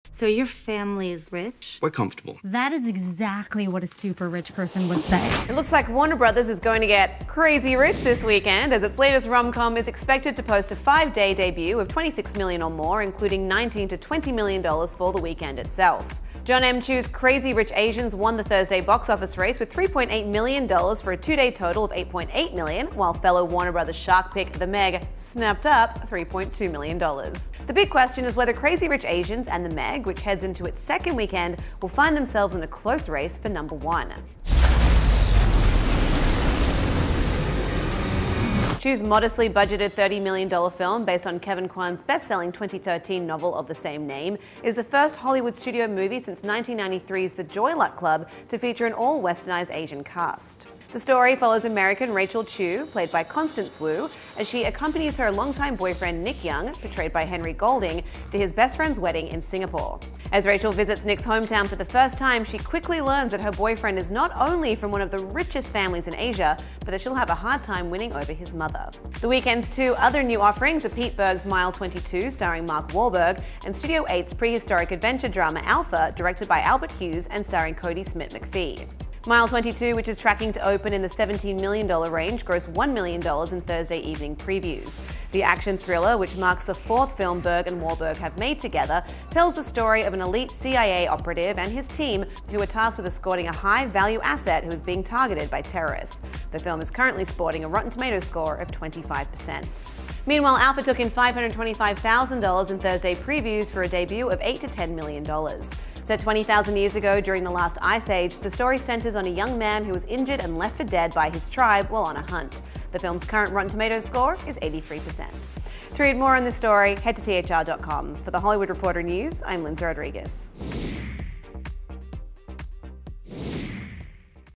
So your family is rich? We're comfortable. That is exactly what a super rich person would say. It looks like Warner Brothers is going to get crazy rich this weekend, as its latest rom-com is expected to post a 5-day debut of $26 million or more, including $19 to $20 million for the weekend itself. John M. Chu's Crazy Rich Asians won the Thursday box office race with $3.8 million for a 2-day total of $8.8 million, while fellow Warner Brothers shark pick The Meg snapped up $3.2 million. The big question is whether Crazy Rich Asians and The Meg, which heads into its second weekend, will find themselves in a close race for number one. Chu's modestly budgeted $30 million film, based on Kevin Kwan's best-selling 2013 novel of the same name, is the first Hollywood studio movie since 1993's The Joy Luck Club to feature an all-westernized Asian cast. The story follows American Rachel Chu, played by Constance Wu, as she accompanies her longtime boyfriend Nick Young, portrayed by Henry Golding, to his best friend's wedding in Singapore. As Rachel visits Nick's hometown for the first time, she quickly learns that her boyfriend is not only from one of the richest families in Asia, but that she'll have a hard time winning over his mother. The weekend's two other new offerings are Pete Berg's Mile 22, starring Mark Wahlberg, and Studio 8's prehistoric adventure drama Alpha, directed by Albert Hughes and starring Cody Smith-McPhee. Mile 22, which is tracking to open in the $17 million range, grossed $1 million in Thursday evening previews. The action thriller, which marks the fourth film Berg and Wahlberg have made together, tells the story of an elite CIA operative and his team who are tasked with escorting a high-value asset who is being targeted by terrorists. The film is currently sporting a Rotten Tomatoes score of 25%. Meanwhile, Alpha took in $525,000 in Thursday previews for a debut of $8 to $10 million. Set 20,000 years ago during the last ice age, the story centers on a young man who was injured and left for dead by his tribe while on a hunt. The film's current Rotten Tomatoes score is 83%. To read more on this story, head to THR.com. For the Hollywood Reporter News, I'm Lindsay Rodriguez.